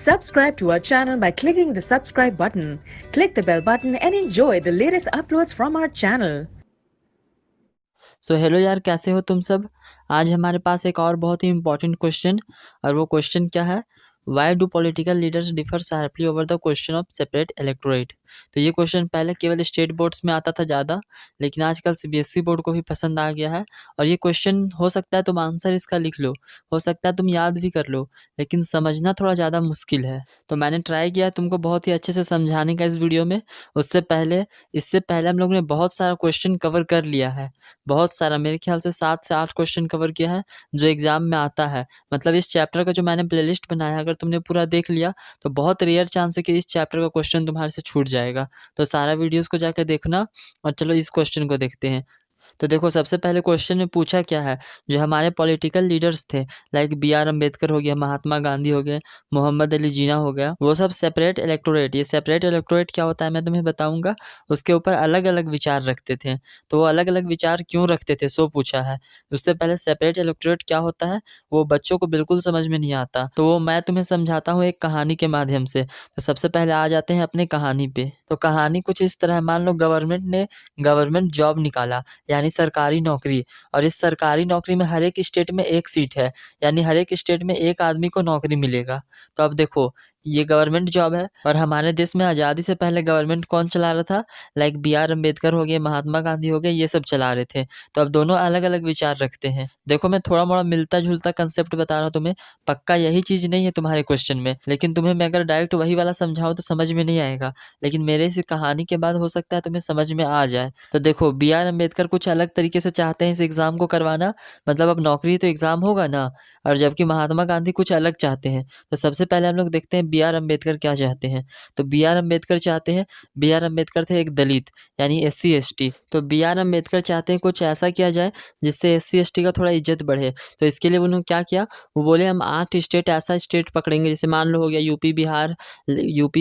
Subscribe to our channel by clicking the subscribe button. Click the bell button and enjoy the latest uploads from our channel. Hello यार, कैसे हो तुम सब। आज हमारे पास एक और बहुत ही इंपॉर्टेंट क्वेश्चन, और वो क्वेश्चन क्या है, why do political leaders differ sharply over the question of separate electorate. तो ये क्वेश्चन पहले केवल स्टेट बोर्ड्स में आता था ज़्यादा, लेकिन आजकल सीबीएसई बोर्ड को भी पसंद आ गया है। और ये क्वेश्चन हो सकता है तुम आंसर इसका लिख लो, हो सकता है तुम याद भी कर लो, लेकिन समझना थोड़ा ज़्यादा मुश्किल है। तो मैंने ट्राई किया तुमको बहुत ही अच्छे से समझाने का इस वीडियो में। इससे पहले हम लोग ने बहुत सारा क्वेश्चन कवर कर लिया है, बहुत सारा, मेरे ख्याल से 7 से 8 क्वेश्चन कवर किया है जो एग्ज़ाम में आता है। मतलब इस चैप्टर का जो मैंने प्लेलिस्ट बनाया है, अगर तुमने पूरा देख लिया तो बहुत रेयर चांस है कि इस चैप्टर का क्वेश्चन तुम्हारे से छूट जाएगा। तो सारा वीडियोज़ को जाकर देखना, और चलो इस क्वेश्चन को देखते हैं। तो देखो, सबसे पहले क्वेश्चन में पूछा क्या है, जो हमारे पॉलिटिकल लीडर्स थे, लाइक बी आर अम्बेडकर हो गया, महात्मा गांधी हो गए, मोहम्मद अली जिन्ना हो गया, वो सब सेपरेट इलेक्टोरेट, ये सेपरेट इलेक्टोरेट क्या होता है मैं तुम्हें बताऊंगा, उसके ऊपर अलग अलग विचार रखते थे। तो वो अलग अलग विचार क्यों रखते थे सो पूछा है। उससे पहले सेपरेट इलेक्टोरेट क्या होता है वो बच्चों को बिल्कुल समझ में नहीं आता, तो वो मैं तुम्हें समझाता हूँ एक कहानी के माध्यम से। तो सबसे पहले आ जाते हैं अपने कहानी पे। तो कहानी कुछ इस तरह है, मान लो गवर्नमेंट ने गवर्नमेंट जॉब निकाला, यानी सरकारी नौकरी, और इस सरकारी नौकरी में हर एक स्टेट में एक सीट है, यानी हर एक स्टेट में एक आदमी को नौकरी मिलेगा। तो अब देखो, ये गवर्नमेंट जॉब है, और हमारे देश में आज़ादी से पहले गवर्नमेंट कौन चला रहा था, लाइक बी आर अम्बेडकर हो गए, महात्मा गांधी हो गए, ये सब चला रहे थे। तो अब दोनों अलग अलग विचार रखते हैं। देखो, मैं थोड़ा मोड़ा मिलता जुलता कंसेप्ट बता रहा हूँ तुम्हें, पक्का यही चीज़ नहीं है तुम्हारे क्वेश्चन में, लेकिन तुम्हें मैं अगर डायरेक्ट वही वाला समझाऊँ तो समझ में नहीं आएगा, लेकिन मेरे इस कहानी के बाद हो सकता है तुम्हें समझ में आ जाए। तो देखो, बी आर अम्बेडकर कुछ अलग तरीके से चाहते हैं इस एग्ज़ाम को करवाना, मतलब अब नौकरी तो एग्ज़ाम होगा ना, और जबकि महात्मा गांधी कुछ अलग चाहते हैं। तो सबसे पहले हम लोग देखते हैं बी आर अम्बेडकर क्या चाहते हैं। तो बी आर अम्बेडकर चाहते हैं, बी आर अम्बेडकर थे एक दलित, यानी SC ST। तो बी आर अम्बेडकर चाहते हैं कुछ ऐसा किया जाए जिससे SC ST का थोड़ा इज्जत बढ़े। तो इसके लिए उन्होंने क्या किया, वो बोले हम 8 स्टेट, ऐसा स्टेट पकड़ेंगे, जैसे मान लो हो गया यूपी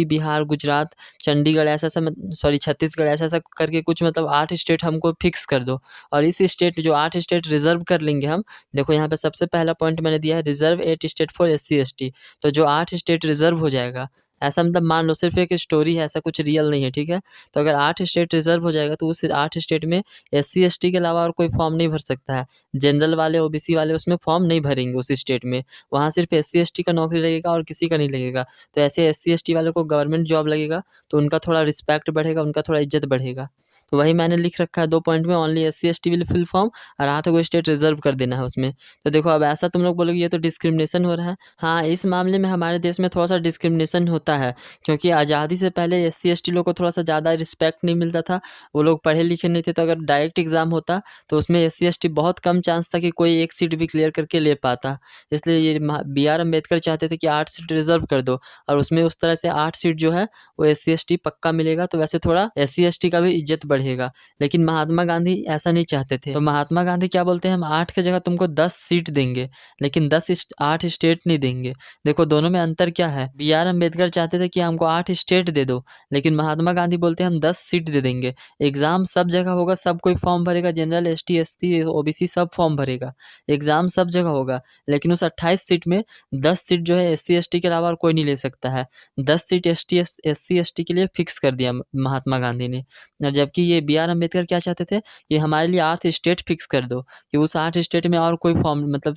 बिहार गुजरात चंडीगढ़, ऐसा ऐसा सॉरी छत्तीसगढ़, ऐसा ऐसा करके कुछ, मतलब 8 स्टेट हमको फिक्स कर दो। और इस स्टेट, जो 8 स्टेट रिजर्व कर लेंगे हम। देखो यहाँ पे सबसे पहला पॉइंट मैंने दिया है, reserve 8 state for SC ST। तो जो 8 स्टेट रिजर्व हो जाएगा, ऐसा मतलब मान लो, सिर्फ एक स्टोरी है, ऐसा कुछ रियल नहीं है, ठीक है। तो अगर 8 स्टेट रिजर्व हो जाएगा तो उस 8 स्टेट में SC ST के अलावा और कोई फॉर्म नहीं भर सकता है। जनरल वाले, OBC वाले उसमें फॉर्म नहीं भरेंगे उस स्टेट में। वहाँ सिर्फ SC ST का नौकरी लगेगा और किसी का नहीं लगेगा। तो ऐसे SC ST वालों को गवर्नमेंट जॉब लगेगा, तो उनका थोड़ा रिस्पेक्ट बढ़ेगा, उनका थोड़ा इज्जत बढ़ेगा। तो वही मैंने लिख रखा है 2 पॉइंट में, only SC ST will fill form, और 8 गो स्टेट रिजर्व कर देना है उसमें। तो देखो, अब ऐसा तुम लोग बोलोगे ये तो डिस्क्रिमिनेशन हो रहा है। हाँ, इस मामले में हमारे देश में थोड़ा सा डिस्क्रिमिनेशन होता है, क्योंकि आज़ादी से पहले SC ST लोग को थोड़ा सा ज़्यादा रिस्पेक्ट नहीं मिलता था। वो लोग पढ़े लिखे नहीं थे, तो अगर डायरेक्ट एग्ज़ाम होता तो उसमें SC ST बहुत कम चांस था कि कोई एक सीट भी क्लियर करके ले पाता। इसलिए ये बी आर अम्बेडकर चाहते थे कि 8 सीट रिजर्व कर दो, और उसमें उस तरह से 8 सीट जो है वो SC ST पक्का मिलेगा, तो वैसे थोड़ा SC ST का भी इज्जत बढ़ेगा। लेकिन महात्मा गांधी ऐसा नहीं चाहते थे। तो महात्मा गांधी क्या बोलते हैं, हम 8 की जगह तुमको 10 सीट देंगे, लेकिन 8 स्टेट नहीं देंगे। देखो, दोनों में अंतर क्या है, बी आर अम्बेडकर चाहते थे कि हमको 8 स्टेट दे दो, लेकिन महात्मा गांधी बोलते हैं हम 10 सीट दे देंगे। एग्जाम सब जगह होगा, सब कोई फॉर्म भरेगा, जनरल ST SC OBC सब फॉर्म भरेगा, एग्जाम सब जगह होगा, लेकिन उस 28 सीट में 10 सीट जो है SC ST के अलावा और कोई नहीं ले सकता है। 10 सीट SC ST के लिए फिक्स कर दिया महात्मा गांधी ने। और जबकि ये बी आर अम्बेडकर क्या चाहते थे, ये हमारे लिए 8 स्टेट फिक्स कर दो, कि उस 8 स्टेट में और कोई फॉर्म, मतलब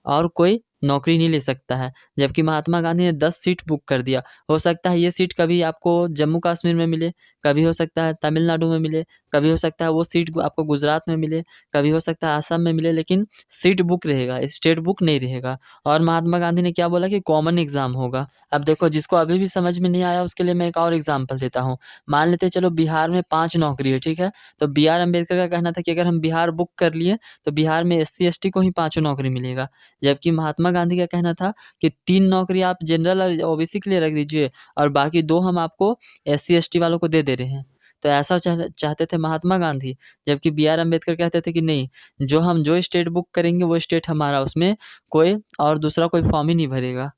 और कोई नौकरी नहीं ले सकता है। जबकि महात्मा गांधी ने 10 सीट बुक कर दिया। हो सकता है ये सीट कभी आपको जम्मू कश्मीर में मिले, कभी हो सकता है तमिलनाडु में मिले, कभी हो सकता है वो सीट आपको गुजरात में मिले, कभी हो सकता है आसाम में मिले, लेकिन सीट बुक रहेगा, स्टेट बुक नहीं रहेगा। और महात्मा गांधी ने क्या बोला कि कॉमन एग्जाम होगा। अब देखो, जिसको अभी भी समझ में नहीं आया उसके लिए मैं एक और एग्जाम्पल देता हूँ। मान लेते हैं चलो बिहार में 5 नौकरी है, ठीक है। तो बी आर अम्बेडकर का कहना था कि अगर हम बिहार बुक कर लिए तो बिहार में SC ST को ही 5 नौकरी मिलेगा। जबकि महात्मा गांधी का कहना था कि 3 नौकरी आप जनरल और OBC के लिए रख दीजिए, और बाकी 2 हम आपको SC ST वालों को दे दे रहे हैं। तो ऐसा चाहते थे महात्मा गांधी। जबकि बी आर अम्बेडकर कहते थे कि नहीं, जो स्टेट बुक करेंगे वो स्टेट हमारा, उसमें कोई और दूसरा कोई फॉर्म ही नहीं भरेगा।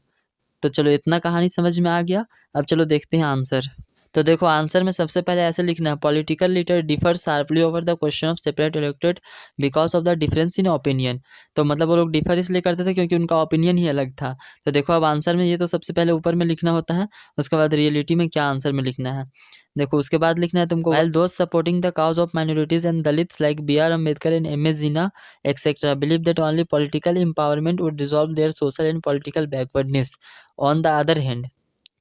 तो चलो, इतना कहानी समझ में आ गया। अब चलो देखते हैं आंसर। तो देखो आंसर में सबसे पहले ऐसे लिखना है, political leader differ sharply over the question of separate electorate because of the difference in opinion. तो मतलब वो लोग डिफर इसलिए करते थे क्योंकि उनका ओपिनियन ही अलग था। तो देखो अब आंसर में ये तो सबसे पहले ऊपर में लिखना होता है, उसके बाद रियलिटी में क्या आंसर में लिखना है। देखो उसके बाद लिखना है तुमको, while those supporting the cause of minorities and Dalits like B.R. Ambedkar and M.S. Jinnah etc. believe that only political empowerment would resolve their social and political backwardness. On the other hand,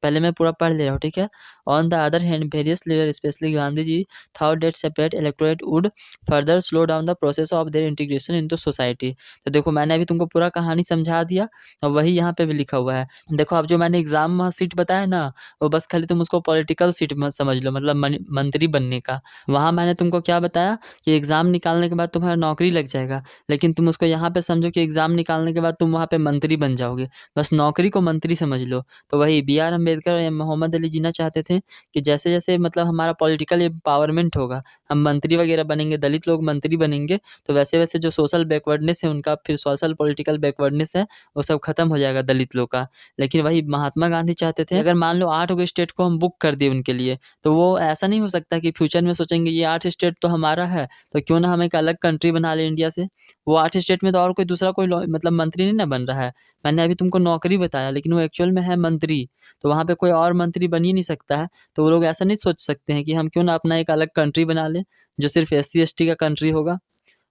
पहले मैं पूरा पढ़ ले रहा हूँ, ठीक है। On the other hand various leader specially Gandhi ji thought that separate electorate would further slow down the process of their integration into society. तो देखो मैंने अभी तुमको पूरा कहानी समझा दिया और वही यहाँ पे भी लिखा हुआ है। देखो अब जो मैंने एग्जाम में सीट बताया ना, वो बस खाली तुम उसको पॉलिटिकल सीट मत समझ लो, मतलब मंत्री बनने का। वहाँ मैंने तुमको क्या बताया कि एग्जाम निकालने के बाद तुम्हारा नौकरी लग जाएगा, लेकिन तुम उसको यहाँ पे समझो कि एग्जाम निकालने के बाद तुम वहाँ पे मंत्री बन जाओगे, बस नौकरी को मंत्री समझ लो। तो वही B.R. अम्बेडकर और मोहम्मद अली जिन्ना चाहते थे कि जैसे जैसे मतलब हमारा पॉलिटिकल एम्पावरमेंट होगा, हम मंत्री वगैरह बनेंगे, दलित लोग मंत्री बनेंगे, तो वैसे वैसे जो सोशल बैकवर्डनेस है उनका, फिर सोशल पॉलिटिकल बैकवर्डनेस है, वो सब खत्म हो जाएगा दलित लोग का। लेकिन वही महात्मा गांधी चाहते थे अगर मान लो 8 गो स्टेट को हम बुक कर दिए उनके लिए, तो वो ऐसा नहीं हो सकता कि फ्यूचर में सोचेंगे ये 8 स्टेट तो हमारा है, तो क्यों ना हम एक अलग कंट्री बना लें इंडिया से। वो 8 स्टेट में तो और कोई दूसरा कोई मतलब मंत्री नहीं ना बन रहा है। मैंने अभी तुमको नौकरी बताया, लेकिन वो एक्चुअल में है मंत्री, तो वहाँ पे कोई और मंत्री बन ही नहीं सकता है। तो वो लोग ऐसा नहीं सोच सकते हैं कि हम क्यों ना अपना एक अलग कंट्री बना लें जो सिर्फ SC ST का कंट्री होगा,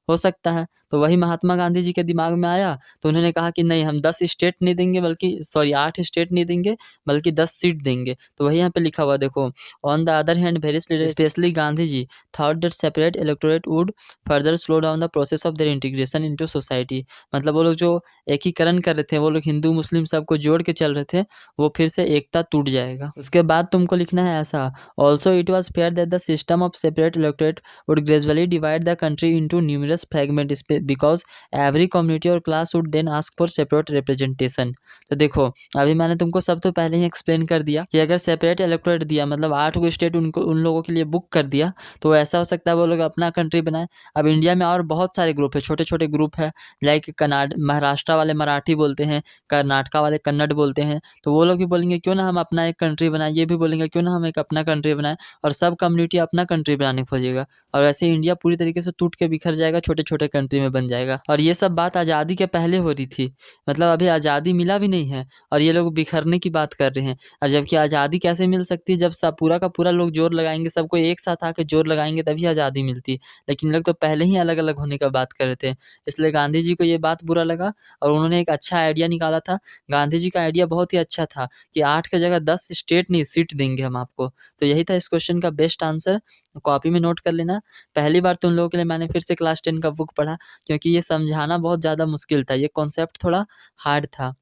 हो सकता है। तो वही महात्मा गांधी जी के दिमाग में आया, तो उन्होंने कहा कि नहीं, हम 10 स्टेट नहीं देंगे, बल्कि 8 स्टेट नहीं देंगे, बल्कि 10 सीट देंगे। तो वही यहाँ पे लिखा हुआ देखो, on the other hand various leader specially Gandhi ji thought that separate electorate would further slow down the process of their integration into society. मतलब वो लोग जो एकीकरण कर रहे थे, वो लोग हिंदू मुस्लिम सबको जोड़ के चल रहे थे, वो फिर से एकता टूट जाएगा। उसके बाद तुमको लिखना है ऐसा, also it was fair that the system of separate electorate would gradually divide the country into numerous fragment because every community और class would then ask for separate representation. तो देखो अभी मैंने तुमको सब तो पहले ही एक्सप्लेन कर दिया कि अगर सेपरेट इलेक्टोरेट दिया, मतलब 8 गो स्टेट उनको उन लोगों के लिए बुक कर दिया, तो ऐसा हो सकता है वो लोग अपना कंट्री बनाए। अब इंडिया में और बहुत सारे ग्रुप है, छोटे छोटे ग्रुप है, लाइक महाराष्ट्र वाले मराठी बोलते हैं, कर्नाटका वाले कन्नड़ बोलते हैं, तो वो लोग भी बोलेंगे क्यों ना हम अपना एक कंट्री बनाए, ये भी बोलेंगे क्यों ना हम एक अपना कंट्री बनाए, और सब कम्युनिटी अपना कंट्री बनाने खोजेगा, और वैसे इंडिया पूरी तरीके से टूट के बिखर जाएगा, छोटे छोटे कंट्री में बन जाएगा। और ये सब बात आज़ादी के पहले हो रही थी, मतलब अभी आज़ादी मिला भी नहीं है और ये लोग बिखरने की बात कर रहे हैं। और जबकि आज़ादी कैसे मिल सकती है, जब सब पूरा का पूरा लोग जोर लगाएंगे, सबको एक साथ आके जोर लगाएंगे तभी आज़ादी मिलती। लेकिन लोग तो पहले ही अलग अलग होने का बात कर रहे थे, इसलिए गांधी जी को ये बात बुरा लगा और उन्होंने एक अच्छा आइडिया निकाला था। गांधी जी का आइडिया बहुत ही अच्छा था कि 8 की जगह 10 स्टेट नहीं सीट देंगे हम आपको। तो यही था इस क्वेश्चन का बेस्ट आंसर, कॉपी में नोट कर लेना। पहली बार तुम लोगों के लिए मैंने फिर से क्लास 10 का बुक पढ़ा, क्योंकि ये समझाना बहुत ज़्यादा मुश्किल था, ये कॉन्सेप्ट थोड़ा हार्ड था।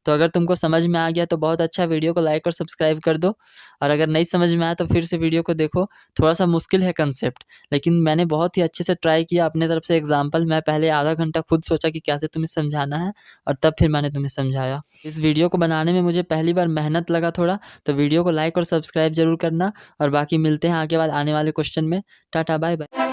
तो अगर तुमको समझ में आ गया तो बहुत अच्छा, वीडियो को लाइक और सब्सक्राइब कर दो। और अगर नहीं समझ में आया तो फिर से वीडियो को देखो, थोड़ा सा मुश्किल है कंसेप्ट, लेकिन मैंने बहुत ही अच्छे से ट्राई किया अपने तरफ से एग्जाम्पल। मैं पहले आधा घंटा खुद सोचा कि कैसे तुम्हें समझाना है, और तब फिर मैंने तुम्हें समझाया। इस वीडियो को बनाने में मुझे पहली बार मेहनत लगा थोड़ा, तो वीडियो को लाइक और सब्सक्राइब जरूर करना। और बाकी मिलते हैं आगे आने वाले क्वेश्चन में। Tata bye bye.